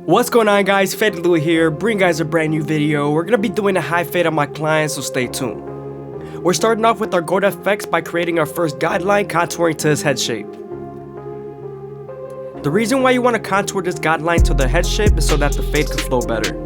What's going on, guys? FadeitLuie here, bring guys a brand new video. We're gonna be doing a high fade on my client, so stay tuned. We're starting off with our gold FX by creating our first guideline, contouring to his head shape. The reason why you want to contour this guideline to the head shape is so that the fade can flow better.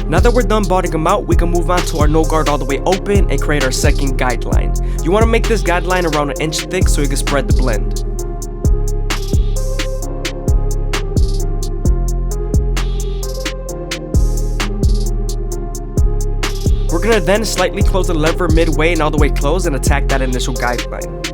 Now that we're done botting them out, we can move on to our no guard all the way open and create our second guideline. You want to make this guideline around 1 inch thick so you can spread the blend. We're going to then slightly close the lever midway and all the way close and attack that initial guideline.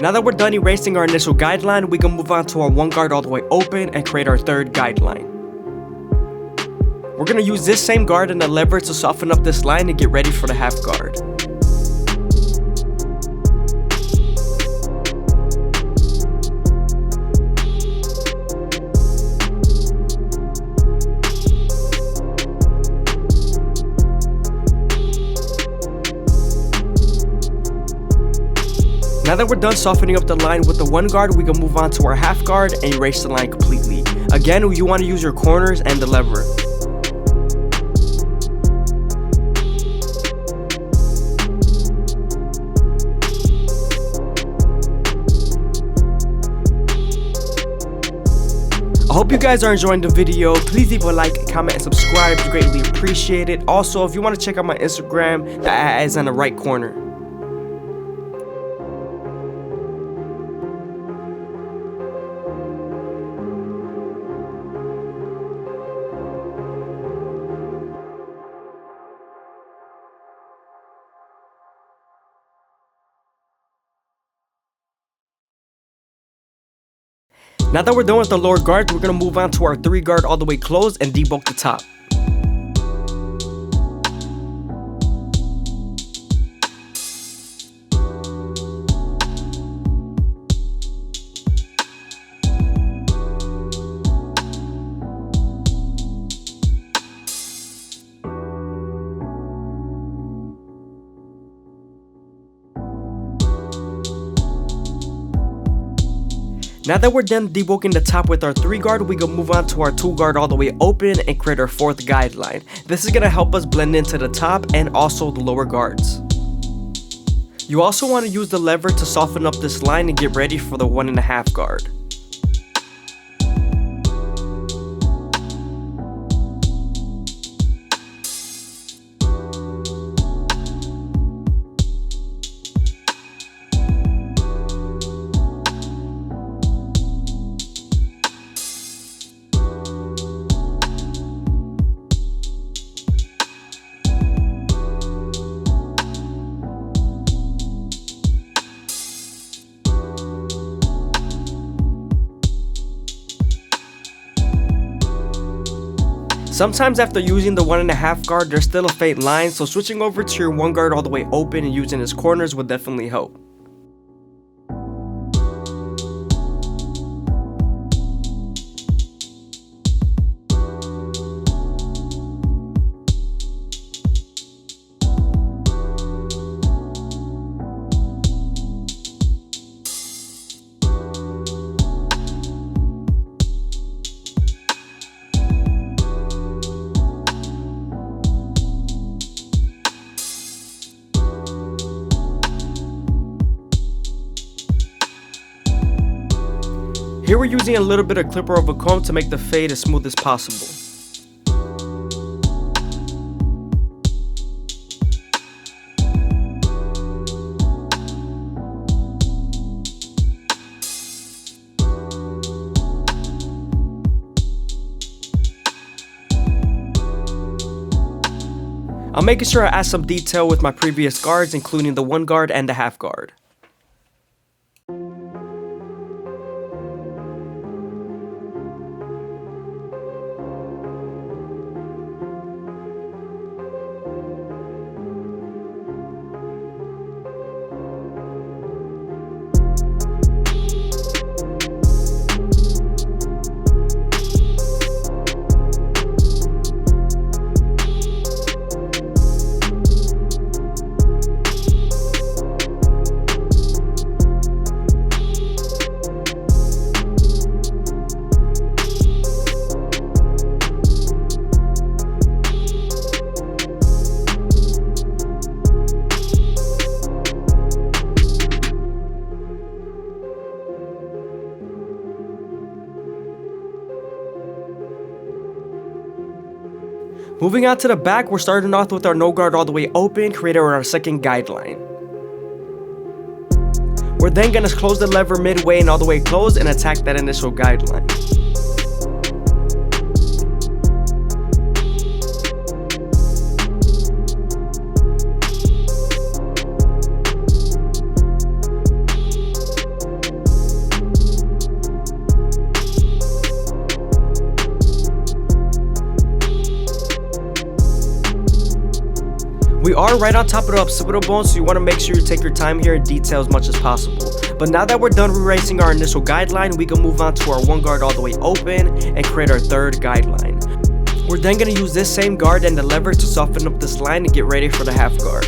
Now that we're done erasing our initial guideline, we can move on to our 1 guard all the way open and create our third guideline. We're going to use this same guard and the lever to soften up this line and get ready for the half guard. Now that we're done softening up the line with the 1 guard, we can move on to our half guard and erase the line completely. Again, you want to use your corners and the lever. I hope you guys are enjoying the video. Please leave a like, comment, and subscribe. It's greatly appreciated. Also, if you want to check out my Instagram, the ad is on the right corner. Now that we're done with the lower guard, we're going to move on to our 3 guard all the way closed and debulk the top. Now that we're done debulking the top with our 3 guard, we can move on to our 2 guard all the way open and create our 4th guideline. This is going to help us blend into the top and also the lower guards. You also want to use the lever to soften up this line and get ready for the 1.5 guard. Sometimes after using the 1.5 guard, there's still a faint line, so switching over to your 1 guard all the way open and using its corners would definitely help. Here we're using a little bit of clipper over comb to make the fade as smooth as possible. I'm making sure I add some detail with my previous guards, including the 1 guard and the half guard. Moving on to the back, we're starting off with our no guard all the way open, creating our second guideline. We're then going to close the lever midway and all the way closed and attack that initial guideline. We are right on top of the occipital bone, so you want to make sure you take your time here and detail as much as possible. But now that we're done erasing our initial guideline, we can move on to our 1 guard all the way open and create our 3rd guideline. We're then going to use this same guard and the lever to soften up this line and get ready for the half guard.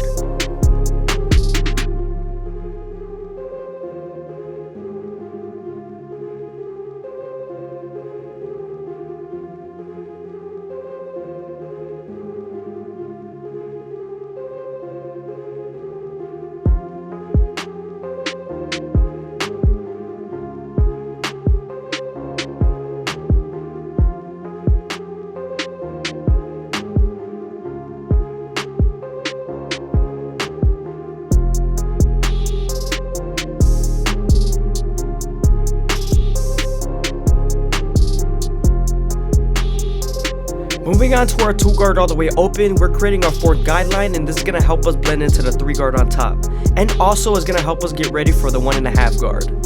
Moving on to our 2 guard all the way open, we're creating our 4th guideline, and this is going to help us blend into the 3 guard on top. And also is going to help us get ready for the 1.5 guard.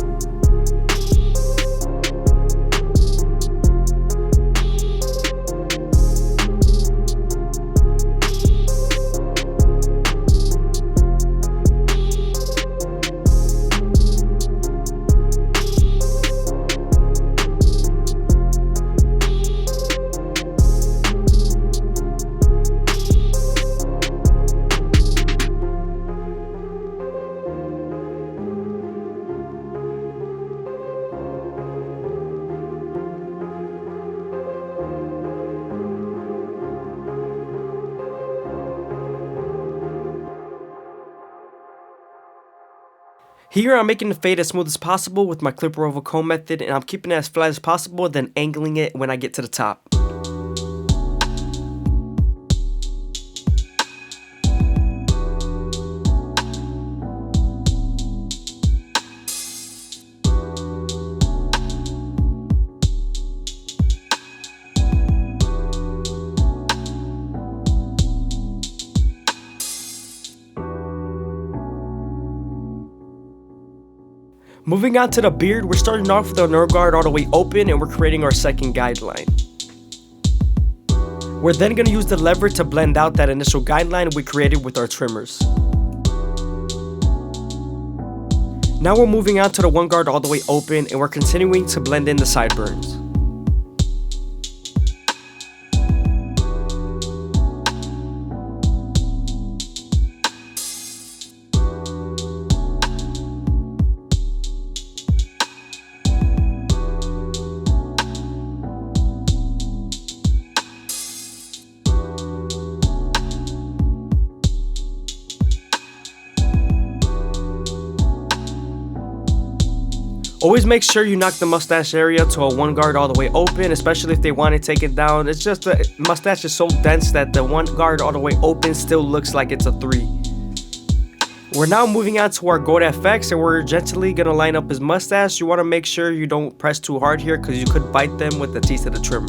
Here I'm making the fade as smooth as possible with my clipper over comb method, and I'm keeping it as flat as possible, then angling it when I get to the top. Moving on to the beard, we're starting off with our nerve guard all the way open and we're creating our 2nd guideline. We're then going to use the lever to blend out that initial guideline we created with our trimmers. Now we're moving on to the 1 guard all the way open and we're continuing to blend in the sideburns. Always make sure you knock the mustache area to a 1 guard all the way open, especially if they want it taken down. It's just the mustache is so dense that the 1 guard all the way open still looks like it's a 3. We're now moving on to our goat FX, and we're gently gonna line up his mustache. You wanna make sure you don't press too hard here because you could bite them with the teeth of the trimmer.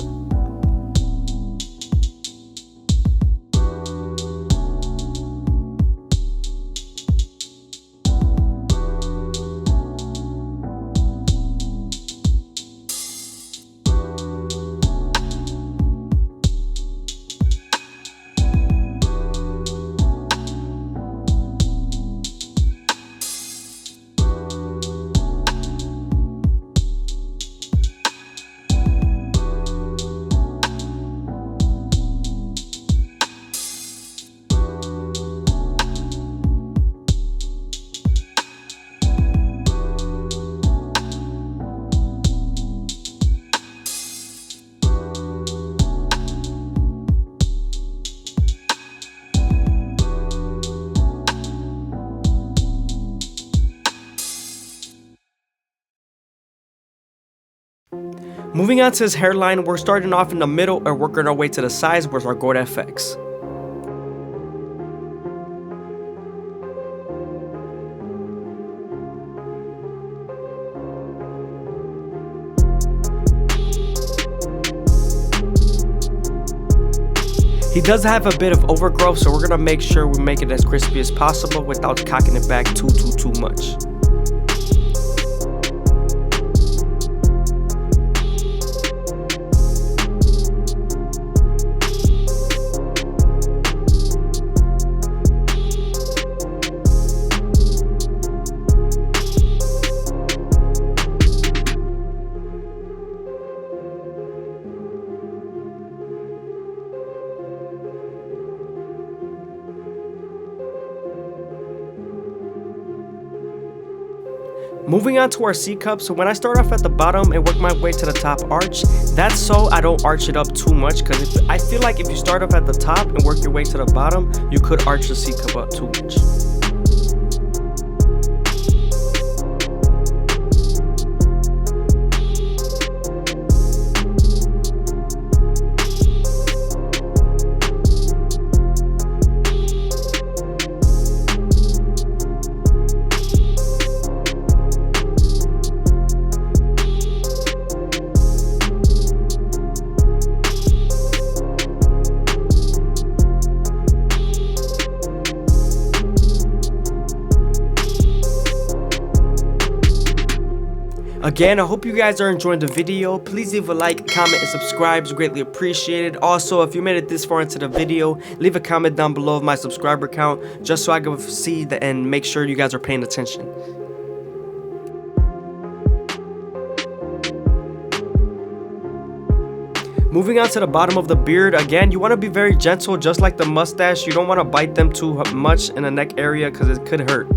Moving on to his hairline, we're starting off in the middle and working our way to the sides with our goat FX. He does have a bit of overgrowth, so we're gonna make sure we make it as crispy as possible without cocking it back too much. Moving on to our C cup, so when I start off at the bottom and work my way to the top arch, that's so I don't arch it up too much, because I feel like if you start off at the top and work your way to the bottom, you could arch the C cup up too much. Again, I hope you guys are enjoying the video. Please leave a like, comment, and subscribe. It's greatly appreciated. Also, if you made it this far into the video, leave a comment down below of my subscriber count, just so I can see and make sure you guys are paying attention. Moving on to the bottom of the beard, again, you want to be very gentle, just like the mustache. You don't want to bite them too much in the neck area because it could hurt.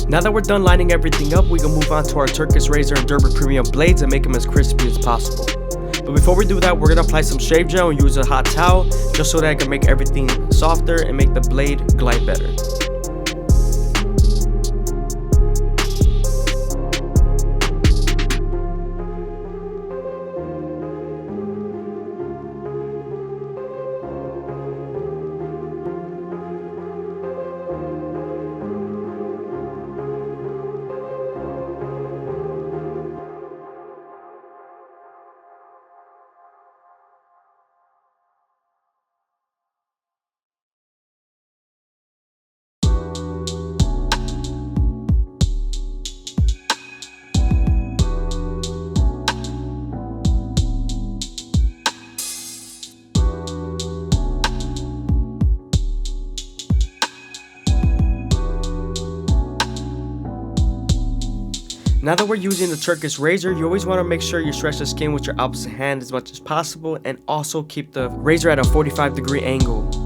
Now that we're done lining everything up, we can move on to our Turkish razor and Derby premium blades and make them as crispy as possible. But before we do that, we're gonna apply some shave gel and use a hot towel just so that I can make everything softer and make the blade glide better. Now that we're using the Turkish razor, you always want to make sure you stretch the skin with your opposite hand as much as possible, and also keep the razor at a 45-degree angle.